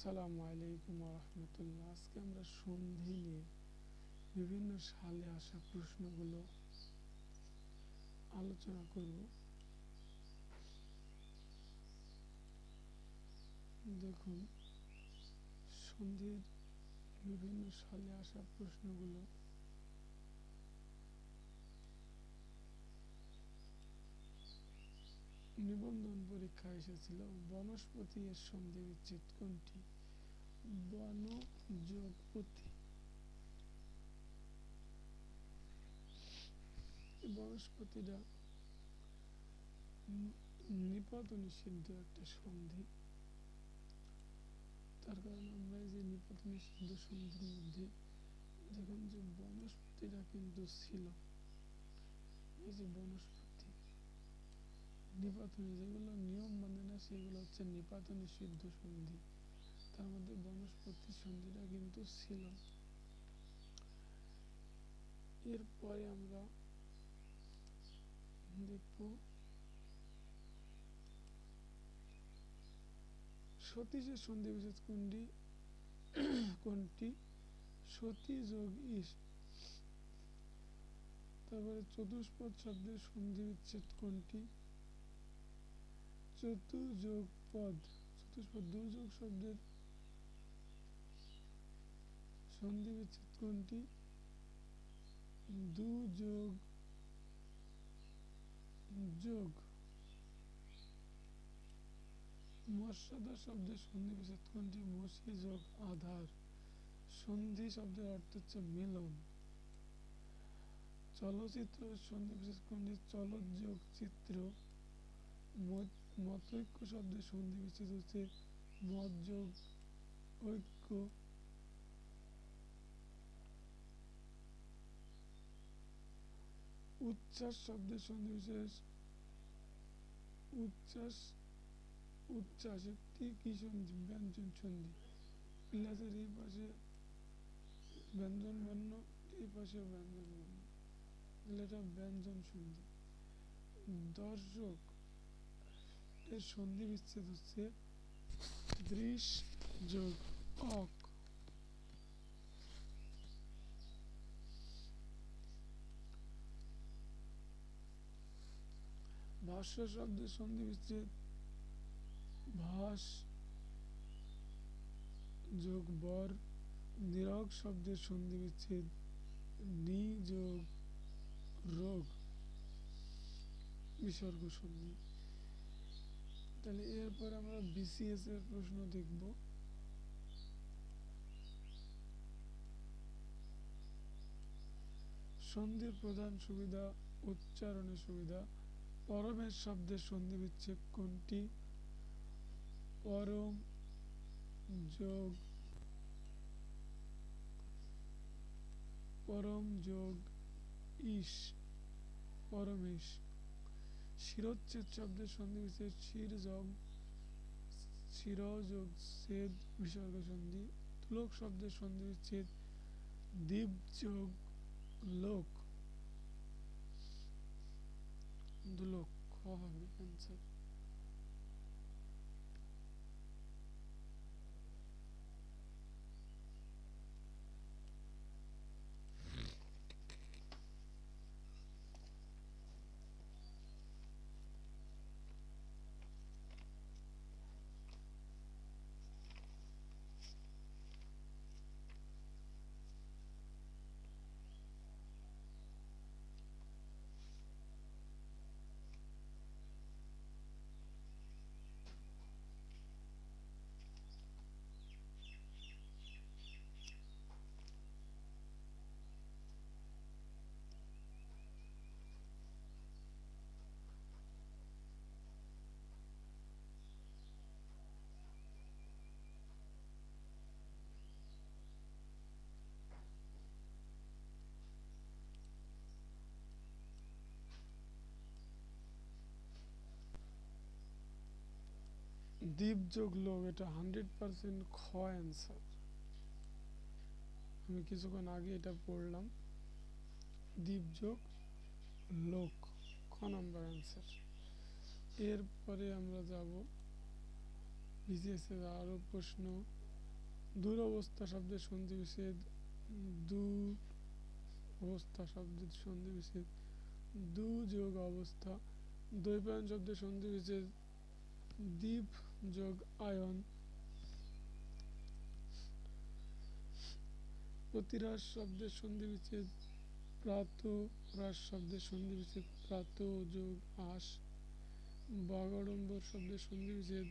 আসসালামু আলাইকুম রহমতুল্লাহ। আজকে আমরা সন্ধি নিয়ে বিভিন্ন সালে আসা প্রশ্নগুলো আলোচনা করব। দেখুন, সন্ধির বিভিন্ন সালে আসা প্রশ্নগুলো নিবন্ধন পরীক্ষায় এসেছিল। বনস্পতি এর সন্ধি বিচ্ছেদ কোনটি? বন যোগ পতি। বনস্পতিটা নিপাত নিষিদ্ধ একটা সন্ধি। তার কারণ আমরা এই যে নিপাত নিষিদ্ধ সন্ধির মধ্যে দেখুন যে বনস্পতিটা কিন্তু ছিল, এই যে বনস্পতি নিপাতনী, যেগুলো নিয়ম মানে না সেগুলো হচ্ছে নিপাত নিষিদ্ধ সন্ধি। তার মধ্যে বনস্পতি সন্ধিটা কিন্তু ছিল। এরপরে আমরা দেখব সতীশের সন্ধি বিচ্ছেদ কোনটি? সতী যোগ ইস। তারপরে চতুষ্পদ শব্দের সন্ধি বিচ্ছেদ কোনটি? চতুযোগ পদ। চতুষ্পদ দুযোগ শব্দের সন্ধি বিচ্ছেদ কোনটি? দুযোগ যোগ। মস্যাধার শব্দের সন্ধি বিচ্ছেদ কোনটি? মসি যোগ আধার। সন্ধি শব্দের অর্থ হচ্ছে মিলন। চলচ্চিত্র সন্ধি বিচ্ছেদ কোনটি? চলৎ যোগ চিত্র। মতৈক্য শব্দের সন্ধি বিচ্ছেদ হচ্ছে মত যোগ ঐক্য। উচ্ছ্বাস শব্দের সন্ধি বিশেষ উচ্ছ্বাস একটি কি সন্ধি? ব্যঞ্জন সন্ধি। প্লাসের এই পাশে ব্যঞ্জন বর্ণ, এই পাশে ব্যঞ্জন বর্ণ, এটা ব্যঞ্জন সন্ধি। দর্শক এর সন্ধি বিচ্ছেদ হচ্ছে দৃশ যোগ অক। ভাষ্য শব্দের সন্ধি বিচ্ছেদ ভাস যোগ বর। নিরোগ শব্দের সন্ধি বিচ্ছেদ নি যোগ রোগ, বিসর্গ সন্ধি। তাহলে এরপর আমরা বিসিএস এর প্রশ্ন দেখব। সন্ধির প্রধান সুবিধা, উচ্চারণের সুবিধা। পরমের শব্দের সন্ধি বিচ্ছেদ কোনটি? পরম যোগ ইস, পরমেশ। শিরোচ্ছেদ শব্দের সন্ধি বিচ্ছেদ শির যোগ ছেদ, বিসর্গ সন্ধি। তুলক শব্দের সন্ধি বিচ্ছেদ দীপ যোগ লোক, দুলোক। খ হবে অ্যান্সার। দ্বীপ যোগ লোক, এটা 100% খ অ্যান্সার। আমি কিছুক্ষণ আগে এটা পড়লাম। দ্বীপ যোগ লোক, খ নম্বর অ্যান্সার। এরপরে আমরা যাব বিসিএস এর আরো প্রশ্ন। দুরবস্থা শব্দের সন্ধি বিচ্ছেদ দু অবস্থা শব্দের সন্ধি বিচ্ছেদ দু যোগ অবস্থা। দ্বৈপায়ন শব্দের সন্ধি বিচ্ছেদ দ্বীপ যোগ আয়ন। প্রতিরাস শব্দের সন্ধি বিচ্ছেদ প্রাতরাস শব্দের সন্ধি বিচ্ছেদ প্রাত যোগ আস। বাগাড়ম্বর শব্দের সন্ধি বিচ্ছেদ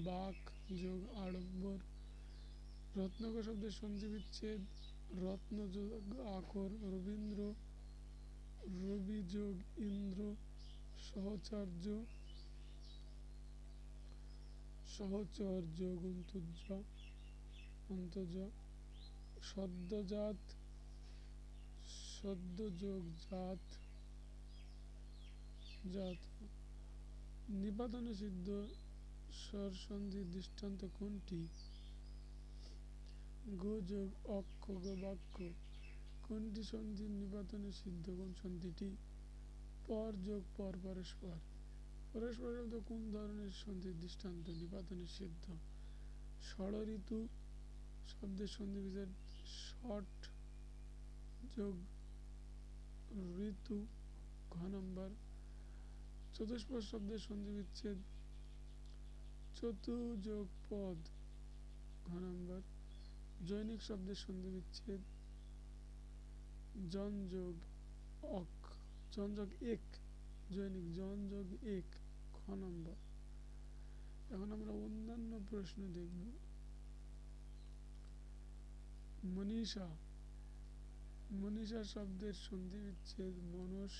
বাক যোগ আড়ম্বর। রত্নাকর শব্দের সন্ধি বিচ্ছেদ রত্ন যোগ আকর। রবীন্দ্র রবি যোগ ইন্দ্র। সহচর্য সহচর যোগ অন্তর্য। সদ্যজাত সদ্য যোগ জাত জাত। নিপাতনে সিদ্ধ স্বরসন্ধির দৃষ্টান্ত কোনটি? গো যোগ অক্ষ বাক্য। কোনটি সন্ধির নিপাতনে সিদ্ধ? কোন সন্ধিটি? পর যোগ পর পরস্পর। পরস্পর শব্দ কোন ধরনের সন্ধির দৃষ্টান্ত নিপাতনে সিদ্ধ? ষড়ঋতু শব্দের সন্ধি বিচ্ছেদ ষট যোগ ঋতু ঘ নম্বর। চতুষ্পদ শব্দের সন্ধি বিচ্ছেদ চতু যোগ পদ ঘ নম্বর। জৈনিক শব্দের সন্ধি বিচ্ছেদ জন যোগ অক জন যোগ এক। জৈনিক জন যোগ এক খ নম্বর। এখন আমরা অন্যান্য প্রশ্ন দেখব। মনীষা মনীষা শব্দের সন্ধি বিচ্ছেদ মনস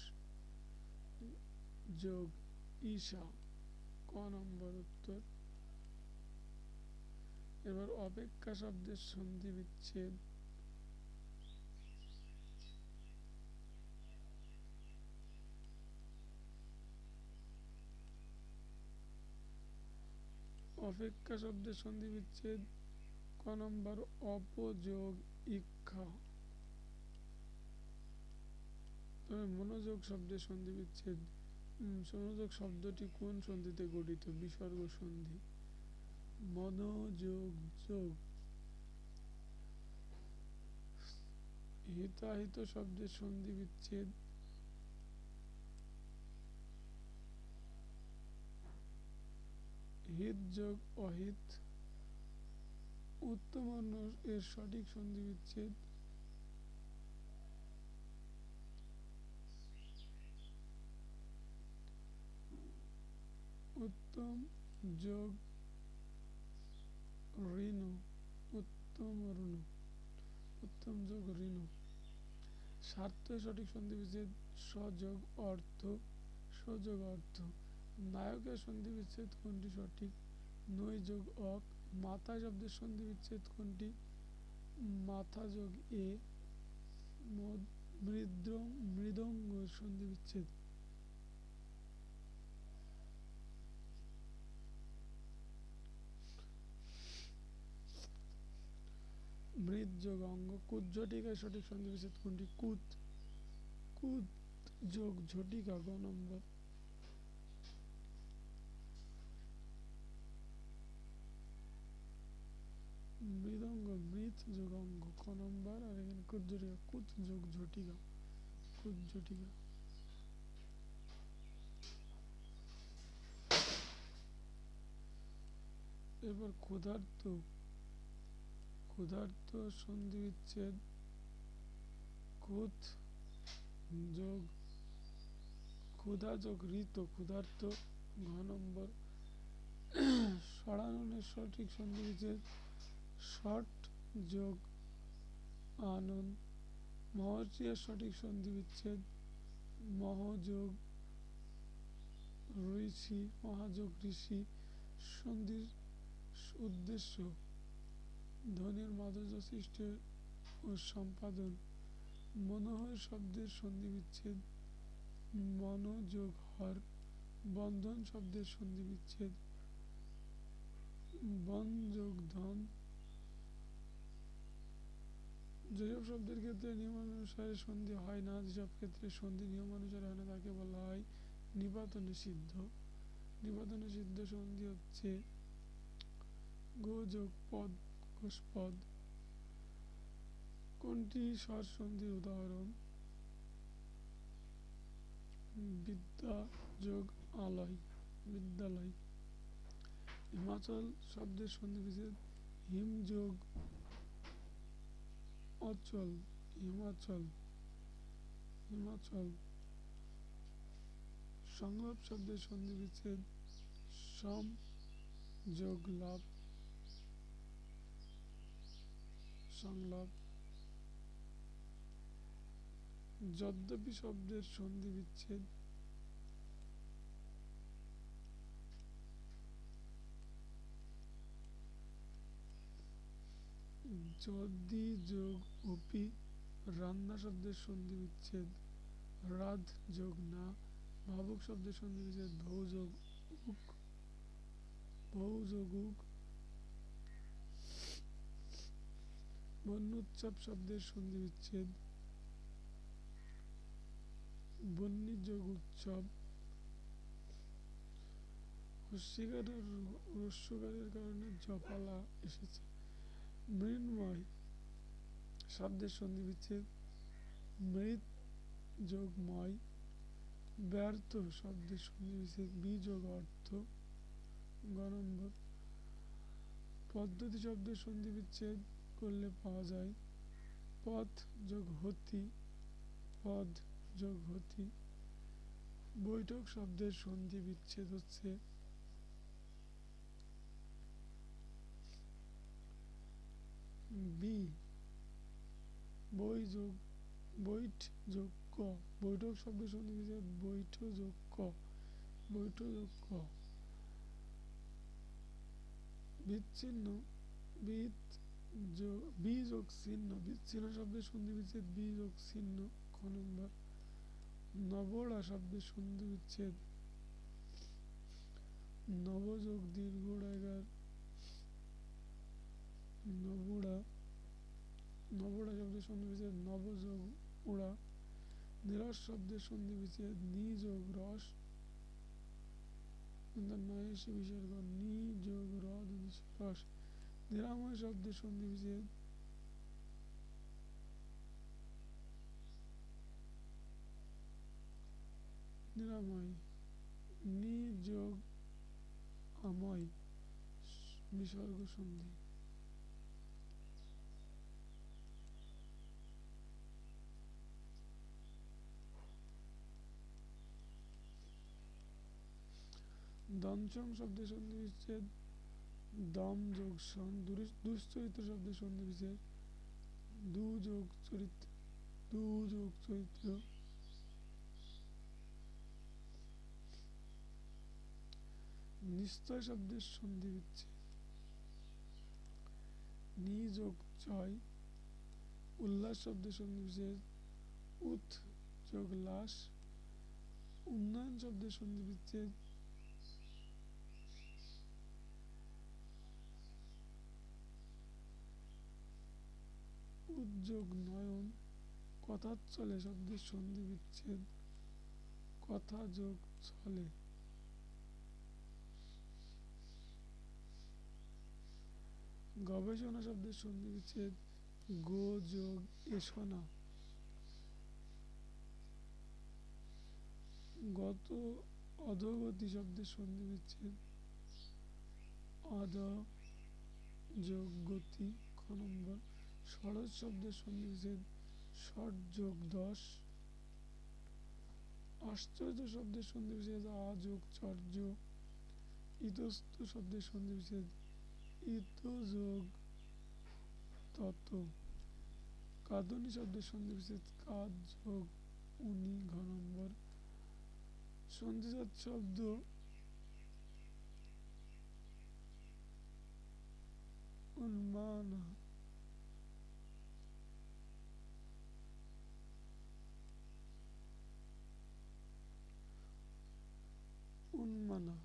যোগ ঈশা ক নম্বর উত্তর। এবার অপেক্ষা শব্দের সন্ধি বিচ্ছেদ অপেক্ষা শব্দের সন্ধি বিচ্ছেদ ক নম্বর অপযোগ ইক্ষা। তবে মনোযোগ শব্দের সন্ধি বিচ্ছেদ মনোযোগ শব্দটি কোন সন্ধিতে গঠিত? বিসর্গ সন্ধি। মনোযোগ যোগ। হিতাহিত শব্দের সন্ধি বিচ্ছেদ হিত যোগ অহিত। উত্তম এর সঠিক সন্ধি বিচ্ছেদ উত্তম যোগ ঋণ উত্তম ঋণ উত্তম যোগ ঋণ। স্বার্থ সঠিক সন্ধি বিচ্ছেদ সযোগ অর্থ সযোগ অর্থ। নায়কের সন্ধি বিচ্ছেদ কোনটি সঠিক? নৈ যোগ অক। মাথা শব্দের সন্ধি বিচ্ছেদ কোনটি? মাথা যোগ এ। মৃদঙ্গ সন্ধি বিচ্ছেদ মৃদ যোগ অঙ্গ। কুত ঝটিকায় সঠিক সন্ধি বিচ্ছেদ কোনটি? কুত কুত যোগ ঝটিকা গ নম্বর। মৃদঙ্গ মৃত যোগ অঙ্গ ক নম্বর। আর এখানে কুত ঝটিকা কুত যোগ ঝটিকা কুত ঝটিকা। এবার ক্ষুধার্ত ক্ষুধার্ত সন্ধি বিচ্ছেদ ক্ষুধ যোগ ক্ষুধা যোগ ঋত ক্ষুধার্ত ঘ নম্বর। ষড়াননের সঠিক সন্ধি বিচ্ছেদ ষট যোগ আনন। মহর্ষির সঠিক সন্ধি বিচ্ছেদ মহ যোগ ঋষি মহাযোগ ঋষি। সন্ধির উদ্দেশ্য ধ্বনির মাধুর্য সৃষ্টি ও সম্পাদন। মনোহর শব্দের সন্ধি বিচ্ছেদ মন যোগ হর। বন্ধন শব্দের সন্ধি বিচ্ছেদ বন যোগ ধন। যেসব শব্দের ক্ষেত্রে নিয়মানুসারে সন্ধি হয় না যেসব ক্ষেত্রে সন্ধি নিয়মানুসারে হয় না তাকে বলা হয় নিপাতনে সিদ্ধ। নিপাতনে সিদ্ধ সন্ধি হচ্ছে গো যোগ পদ কর্কশ পদ। কোনটি স্বরসন্ধির উদাহরণ? বিদ্যা যোগ আলয়, বিদ্যালয়। হিমাচল শব্দের সন্ধিবিচ্ছেদ হিম যোগ অচল, হিমাচল, হিমাচল। সংলাপ শব্দের সন্ধিবিচ্ছেদ সম যোগ লাভ, সংলাপ। যদ্যপি শব্দের সন্ধিবিচ্ছেদ যদি যোগ অপি। রান্না শব্দের সন্ধিবিচ্ছেদ রাধ যোগ না। ভাবুক শব্দের সন্ধিবিচ্ছেদ ভৌ যোগ উক, ভৌ যোগ উক। বন্যুৎসব শব্দের সন্ধিবিচ্ছেদ বন্যী যোগ উৎসব। হস্যিকার আর হ্রস্বকারের কারণে জপালা এসেছে। মৃন্ময় শব্দের সন্ধিবিচ্ছেদ মৃৎ যোগ ময়। ব্যর্থ শব্দের সন্ধিবিচ্ছেদ বি যোগ অর্থ, গ নম্বর। পদ্ধতি শব্দের সন্ধিবিচ্ছেদ করলে পাওয়া যায় পথ যোগ হতি, পদ যোগ হতি। বৈঠক শব্দের সন্ধিবিচ্ছেদ হচ্ছে বি, বই যোগ বৈঠ যোগ ক। বৈঠক শব্দের সন্ধিবিচ্ছেদ বৈঠ যোগ ক, বৈঠ যোগ ক। বিচ্ছিন্ন বিত বি যোগ চিহ্ন, বিচ্ছিন্ন শব্দের সন্ধিবিচ্ছেদ বি যোগ চিহ্ন, খ নম্বর। নবড়া শব্দের সন্ধিবিচ্ছেদ নব যোগ দীর্ঘ ড়াইগার, নবুড়া। নবড়া শব্দের সন্ধিবিচ্ছেদ নব যোগ উড়া। নিরস শব্দের সন্ধিবিচ্ছেদ নি যোগ রস, নয়েসি বিসর্গ নি যোগ রস। নিরাময় শব্দের সন্ধিবিচ্ছেদ নিরাময় নি যোগ আময়, বিসর্গ সন্ধি। দঞ্চং শব্দের সন্ধিবিচ্ছেদ দম যোগ সং। দুশ্চরিত্র শব্দের সন্ধিবিচ্ছেদ দু যোগ চরিত্র, দু যোগ চরিত্র। নিশ্চয় শব্দের সন্ধিবিচ্ছেদ নি যোগ চয়। উল্লাস শব্দের সন্ধিবিচ্ছেদ উথ যোগ লাস। উন্নয়ন শব্দের সন্ধিবিচ্ছেদ উদ্যোগ নয়ন। কথাচ্ছলে শব্দের সন্ধিবিচ্ছেদ কথা যোগ ছলে। গবেষণা শব্দের সন্ধিবিচ্ছেদ গো যোগ এসনা। গত অধোগতি শব্দের সন্ধিবিচ্ছেদ অধ যোগ গতি, খ নম্বর। সরস শব্দের সন্ধিবিচ্ছেদ ষট যোগ দশ। আশ্চর্য শব্দের সন্ধিবিচ্ছেদ আ যোগ চর্য। ইতস্তু শব্দের সন্ধিবিচ্ছেদ ইত যোগ তত। কাঁদুনি শব্দের সন্ধিবিচ্ছেদ কাদ যোগ উনি, ঘ নম্বর। সন্ধিজাত শব্দ উন্মানা, উন্মানা।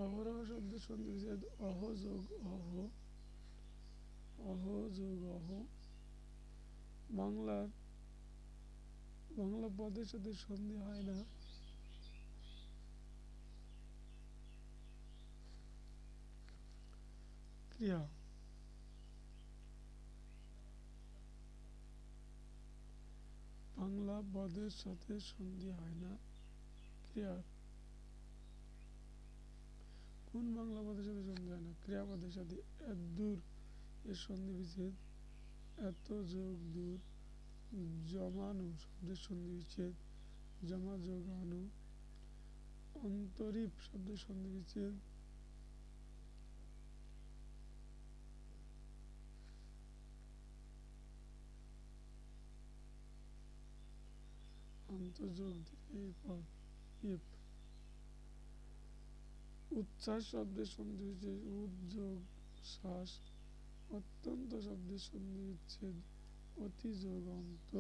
অহরহ শব্দের সন্ধি বিচ্ছেদ অহ যোগ অহ, অহ যোগ অহ। বাংলা পদের সাথে সন্ধি হয় না। ক্রিয়া বাংলা পদের সাথে সন্ধি হয় না। ক্রিয়ার কোন বাংলা পদের সাথে সন্ধি হয় না? ক্রিয়াপদের সাথে। এত দূর এর সন্ধি বিচ্ছেদ এত যোগ দূর। জমানো শব্দের সন্ধি বিচ্ছেদ জমা যোগ আনু। অন্তরীপ শব্দের সন্ধি বিচ্ছেদ অন্তযোগ দীর্ঘ পদ ইপ। উচ্ছ্বাস শব্দের সন্ধি বিচ্ছেদ উদ্যোগ শ্বাস। অত্যন্ত শব্দের সন্ধি বিচ্ছেদ অতি যোগ অন্ত।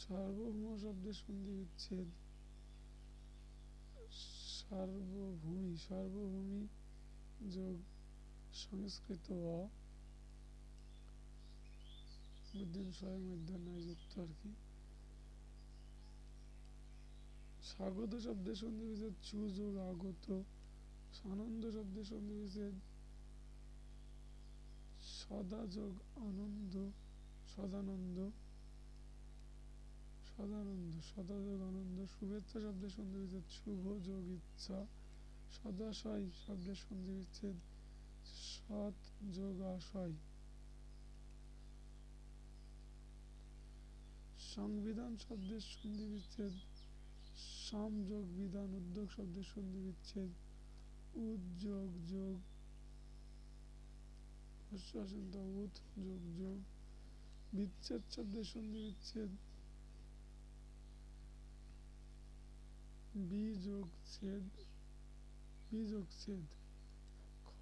সার্বভৌম শব্দের সন্ধি বিচ্ছেদ সার্বভূমি। সার্বভূমি যোগ সংস্কৃত অ। বুদ্ধিন স্বয়ং অধ্যায় যুক্ত আর কি। স্বাগত শব্দের সন্ধি বিচ্ছেদ সু যোগ আগত। আনন্দ শব্দের সন্ধি বিচ্ছেদ সদা যোগ আনন্দ সদানন্দ। সদানন্দ সদা যোগ আনন্দ। শুভেচ্ছা শব্দের সন্ধি বিচ্ছেদ শুভ যোগ ইচ্ছা। সদাশয় শব্দের সন্ধি বিচ্ছেদ সৎ যোগ আশয়। সংবিধান শব্দের সন্ধি বিচ্ছেদ সাম যোগ বিধান। উদ্যোগ শব্দের সন্ধি বিচ্ছেদ উদ্যোগ যোগ উৎ যোগ যোগ। বিচ্ছেদ শব্দের সন্ধি বিচ্ছেদ বিযোগ ছেদ বিযোগ ছেদ। খ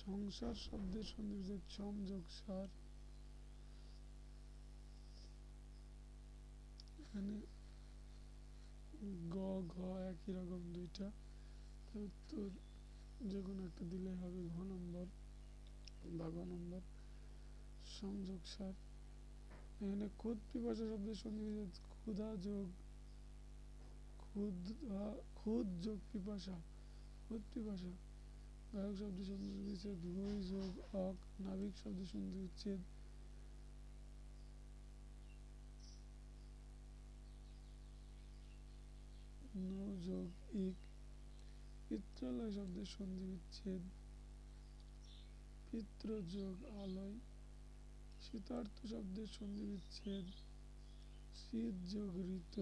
সংসার শব্দের সন্ধি বিচ্ছেদ সম যোগ সার। এখানে গ ঘ একই রকম দুইটা, উত্তর যে কোনো একটা দিলে হবে ঘ নম্বর বা গ নম্বর সংযোগ সার। এখানে খুদ পিপাসা শব্দের সন্ধি বিচ্ছেদ ক্ষুধা যোগ খুদ যোগ পিপাসা খুদ পিপাসা। গায়ক শব্দের সন্ধি বিচ্ছেদ ভুই যোগ অক। নাবিক শব্দের সন্ধি বিচ্ছেদ নৌ যোগ ইক। পিত্রালয় শব্দের সন্ধি বিচ্ছেদ পিত্র যোগ আলয়। শীতার্থ শব্দের সন্ধি বিচ্ছেদ শীত যোগ ঋত।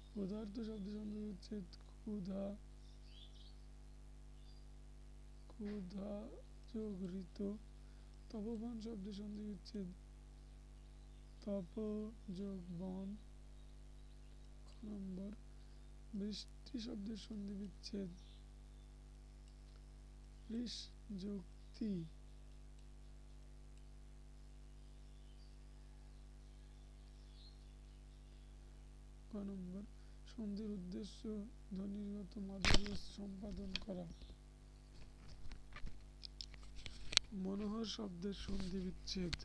ক্ষুধার্ত শব্দের সন্ধি বিচ্ছেদ ক্ষুধা ক্ষুধা যোগ ঋত। তপবন শব্দের সন্ধি বিচ্ছেদ তপ যোগ বন। খ নম্বর বৃষ্টি শব্দের সন্ধি বিচ্ছেদ ঋষ যোগ তি। ক নম্বর সন্ধির উদ্দেশ্য ধ্বনিগত মাধুর্য সম্পাদন করা। মনোহর শব্দের সন্ধি বিচ্ছেদ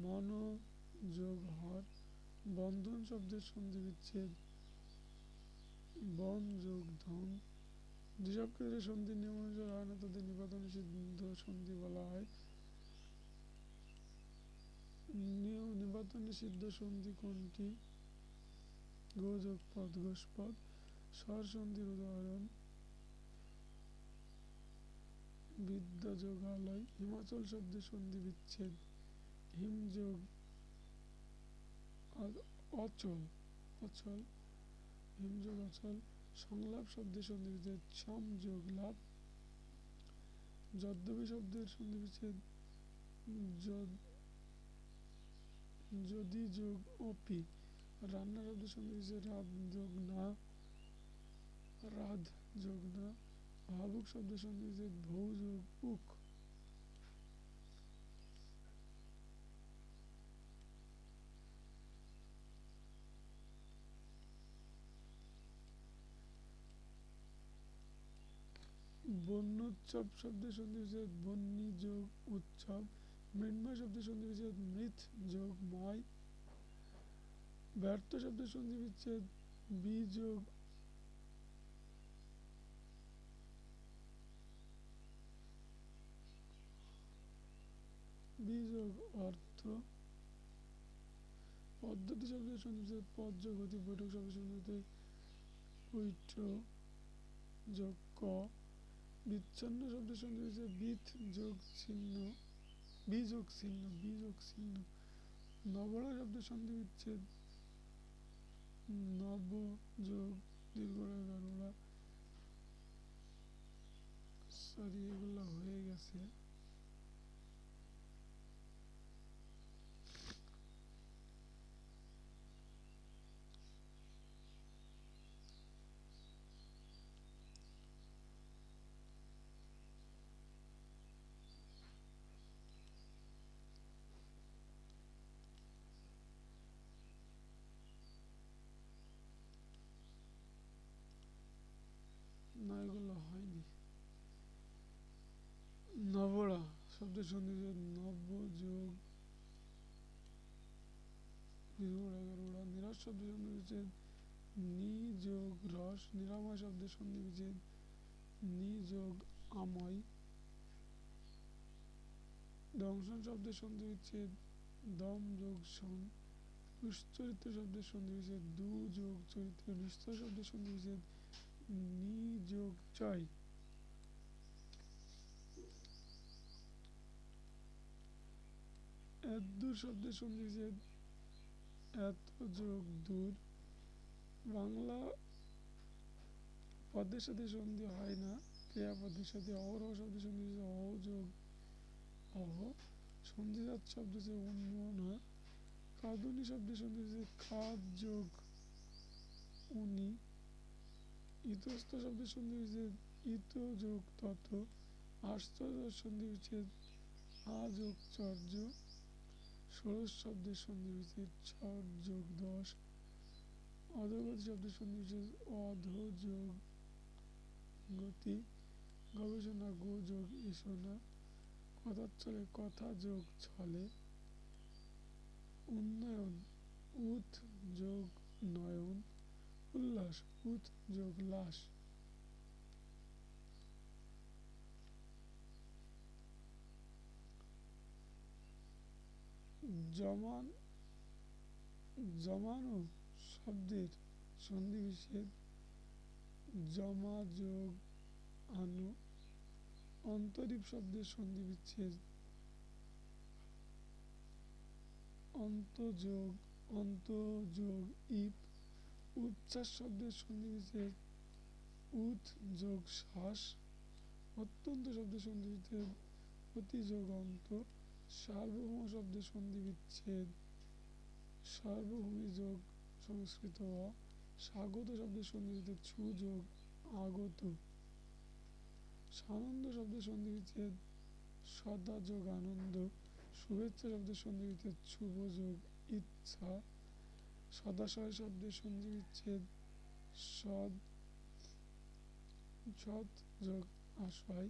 মন যোগ হর। বন্ধন শব্দের সন্ধি বিচ্ছেদ বন যোগ ধন। যেসব ক্ষেত্রে সন্ধির নিয়ম অনুসারে হয় না তাদের নিপাতন নিষিদ্ধ সন্ধি বলা হয়। নিপাতন নিষিদ্ধ সন্ধি কোনটি? গোযোগ পদ গোষ্পদ। স্বর সন্ধির উদাহরণ বিদ্যা যোগালয়। হিমাচল শব্দের সন্ধি বিচ্ছেদ হিম যোগ অচল অচল হিম যোগ অচল। সংলাপ শব্দের সন্ধি বিচ্ছেদ সম যোগ লাভ। যদ্যপি শব্দের সন্ধি বিচ্ছেদ যদি যোগ অপি। রান্না শব্দের সন্ধি বিচ্ছেদ রাধ যোগ না রাধ যোগ না। ভাবুক শব্দের সন্ধি বিচ্ছেদ ভৌ যোগ উক। বন্যোৎসব শব্দের সন্ধিবিচ্ছেদ বন্যী যোগ উৎসব। মৃন্ময় শব্দের সন্ধিবিচ্ছেদ মৃৎ যোগ ময়। ব্যর্থ শব্দের সন্ধিবিচ্ছেদ বি যোগ অর্থ। পদ্ধতি শব্দের সন্ধিবিচ্ছেদ পদ যোগ অতি। বৈঠক শব্দের সন্ধিবিচ্ছেদ বৈঠ যোগ ক। বিচ্ছন্ন শব্দের সন্ধিবিচ্ছেদ বিথ যোগ চিহ্ন বি যোগ চিহ্ন। নবড়া শব্দের সন্ধিবিচ্ছেদ নব যোগ দীর্ঘ গাড়োড়া। সরি, এগুলো হয়ে গেছে। না, এগুলো হয়নি। নবড়া শব্দের সন্ধিবিচ্ছেদ নব্য যোগ দীর্ঘ নিরাশ শব্দের সন্ধিবিচ্ছেদ নি যোগ রস। নিরাময় শব্দের সন্ধিবিচ্ছেদ নি যোগ আময়। দংশন শব্দের সন্ধিবিচ্ছেদ দম যোগ সন। দুশ্চরিত্র শব্দের সন্ধিবিচ্ছেদ দু যোগ চরিত্র। নিশ্চয় শব্দের সন্ধিবিচ্ছেদ নি যোগ চয়। এদ্দূর শব্দের সন্ধিবিচ্ছেদ এত যোগ দূর। বাংলা পদের সাথে সন্ধি হয় না, ক্রিয়াপদের সাথে। অহরহ শব্দের সন্ধিবিচ্ছেদ অহ যোগ অহ। সন্ধিজাত শব্দ হচ্ছে উন্নয়না। কাঁদুনি শব্দের সন্ধিবিচ্ছেদ কাদ যোগ উনি। ইতস্ত শব্দের সন্ধিবিচ্ছেদ ইত যোগ তত। আশ্চর্য সন্ধিবিচ্ছেদ আ যোগ চর্য। ষোড়শ শব্দের সন্ধিবিচ্ছেদ ছট যোগ দশ। অধোগতি শব্দের সন্ধিবিচ্ছেদ অধ যোগ গতি। গবেষণা গো যোগ এসোনা। কথাচ্ছলে কথা যোগ ছলে। উন্নয়ন উথ যোগ নয়ন। উল্লাস উথ যোগ লাস। জমানো শব্দের সন্ধিবিচ্ছেদ জমা যোগ আনু। অন্তরীপ শব্দের সন্ধিবিচ্ছেদ অন্ত যোগ ইপ। উচ্ছ্বাস শব্দের সন্ধিবিচ্ছেদ উথ যোগ শ্বাস। অত্যন্ত শব্দের সন্ধিবিচ্ছেদ অতি যোগ অন্ত। সার্বভৌম শব্দের সন্ধিবিচ্ছেদ সার্বভৌমী যোগ সংস্কৃত অ। স্বাগত শব্দের সন্ধিবিচ্ছেদ ছু যোগ আগত। সানন্দ শব্দের সন্ধিবিচ্ছেদ সদা যোগ আনন্দ। শুভেচ্ছা শব্দের সন্ধিবিচ্ছেদ শুভ যোগ ইচ্ছা। সদাশয় শব্দের সন্ধিবিচ্ছেদ সৎ যোগ আশয়।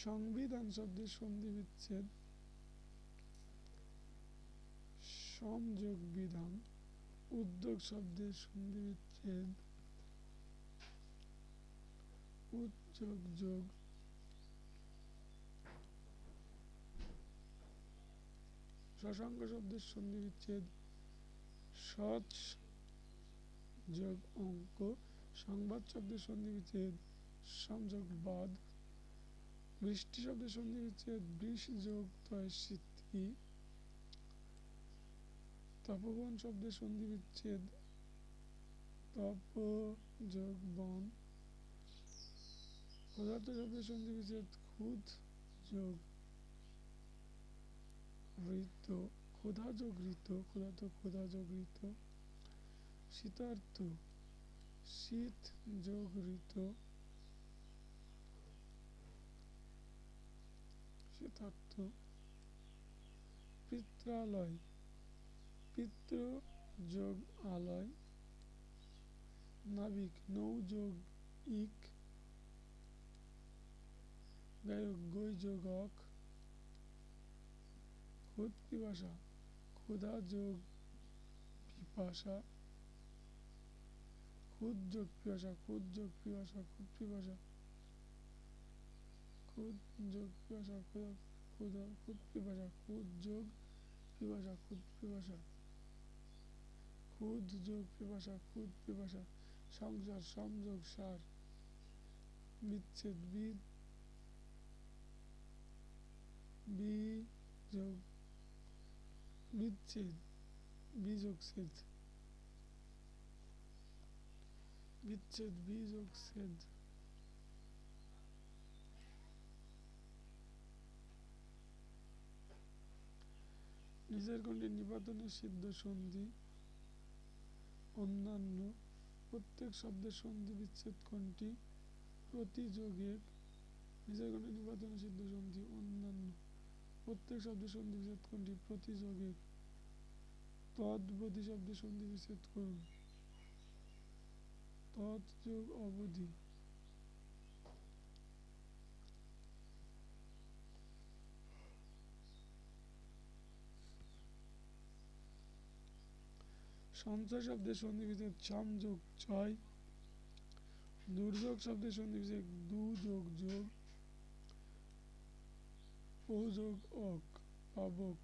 সংবিধান শব্দের সন্ধিবিচ্ছেদ সম যোগ বিধান। উদ্যোগ শব্দের সন্ধিবিচ্ছেদ উদ্যোগ যোগ। শশাঙ্ক শব্দের সন্ধিবিচ্ছেদ সৎ যোগ অঙ্ক। সংবাদ শব্দের সন্ধিবিচ্ছেদ সংযোগ বাদ। বৃষ্টি শব্দের সন্ধিবিচ্ছেদ বৃষ যোগ তয়সিদ্ধি। তপবন শব্দের সন্ধিবিচ্ছেদ তপ যোগ বন। ক্ষুধার্ত শব্দের সন্ধিবিচ্ছেদ ক্ষুধ যোগ ঋত। ক্ষুধা যোগ ঋত। ক্ষুধার্ত ক্ষুধা যোগ ঋত। শীতার্থ শীত যোগ ঋত। শীতার্থ। পিত্রালয় পিত্র যোগ আলয়। নাবিক নৌ যোগ ইক। গায়ক গই যোগ অক, খুদ পিপাসা ক্ষুধা যোগ পিপাসা, খুদ যোগ পিপাসা খুদ যোগ পিপাসা খুদ পিপাসা, খুদ যোগ পিপাসা ক্ষুধা খুদ পিপাসা খুদ যোগ পিপাসা খুদ পিপাসা, খুদ যোগ পিপাসা খুদ পিপাসা, সংসার সংযোগ সার, বিচ্ছেদ যোগ বিচ্ছেদ যোগ ছেদ, বিচ্ছেদ যোগ ছেদ, নিচের কোনটি নিপাতনের সিদ্ধ সন্ধি? অন্যান্য। প্রত্যেক শব্দের সন্ধি বিচ্ছেদ কোনটি? প্রতিযোগের। নিচের কোনটি নিপাতনের সিদ্ধ সন্ধি? অন্যান্য। প্রত্যেক শব্দের সন্ধি বিচ্ছেদ কোনটি? প্রতিযোগের। তদ প্রতিশব্দের সন্ধি বিচ্ছেদ করুন। তৎ যোগ অবধি। সঞ্চয় শব্দের সন্ধি বিচ্ছেদ সম যোগ ছয়। দুর্যোগ শব্দের সন্ধি বিচ্ছেদ দু যোগ যোগ, ও যোগ অক পাবক।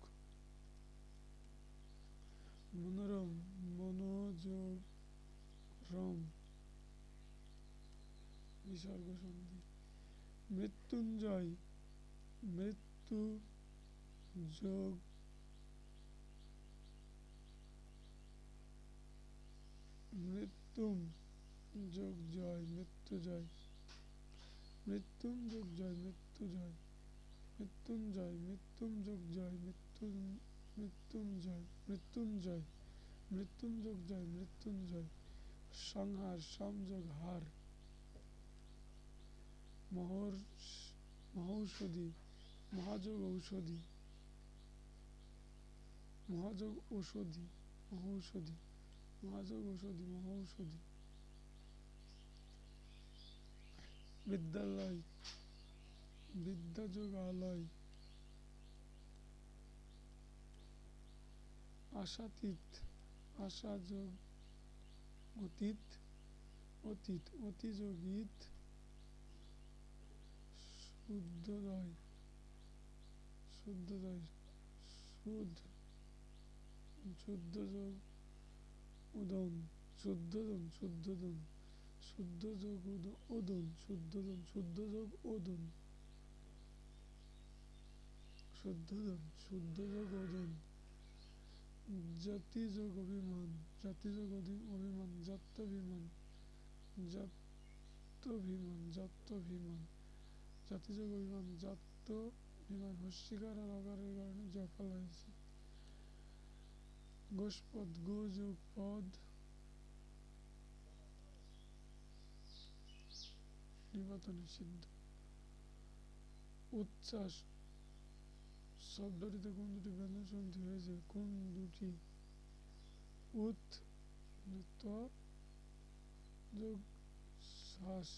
মনোরম মনোযোগ রম, বিসর্গ সন্ধি। মৃত্যুঞ্জয় মৃত্যু যোগ মৃত্যুম যোগ জয় মৃত্যুজয়, মৃত্যুম যোগ জয় মৃত্যুজয়, মৃত্যুঞ্জয় মৃত্যুম যোগ জয় মৃত্যুঞ্জয় মৃত্যুঞ্জয়, মৃত্যুম যোগ জয় মৃত্যুঞ্জয়। সংহার সংযোগ হার, মহৌষধি মহাযোগ ঔষধি, মহাযোগ ঔষধি মহৌষধি, মহাযোগ ঔষধি মহৌষধি। বিদ্যালয় বিদ্যাযোগ আলয়, আশাতীত আশা যোগ অতীত অতীত, অতিযোগ ঈত। শুদ্ধোদয় শুদ্ধোদয় শুদ্ধ, শুদ্ধ যোগ উদন শুদ্ধোদন শুদ্ধোদন, শুদ্ধ যোগ ওদন শুদ্ধোদন, শুদ্ধ যোগ ওদন শুদ্ধোদন, শুদ্ধ যোগ ওদন। জাতি যোগ অভিমান জাতি যোগ অভিমান, জাত্যভিমান জাত্যভিমান জাত্যভিমান, জাতি যোগ অভিমান জাত্যভিমান। হস্যিকার আর অকারের কারণে জফলা হয়েছে। গোষ্পদ গো যোগ পদ, নিপাতনে সিদ্ধ। উচ্ছ্বাস শব্দটিতে কোন দুটি ব্যঞ্জন সন্ধি হয়েছে? কোন দুটি? উৎ ত যোগ শ্বাস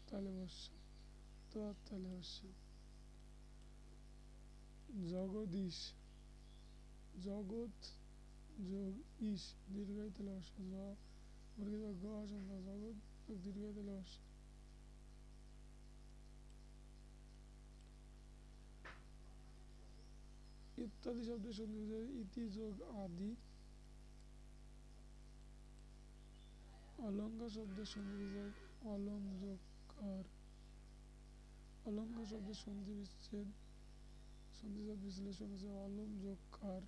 তালে বর্ষা, তো আর তালে বর্ষা। জগদীশ জগৎ যোগ ঈশ দীর্ঘায় তালে বর্ষা, গ আসন জগৎ যোগ দীর্ঘায় তালে বর্ষা। ইত্যাদি শব্দের সন্ধি ইতি যোগ আদি। অলঙ্কার শব্দের সন্ধি বিচ্ছেদ অলম যোগ কার, অলঙ্কার শব্দের সন্ধি বিচ্ছেদ সন্ধিযোগ বিশ্লেষণ আছে অলম যোগ কার।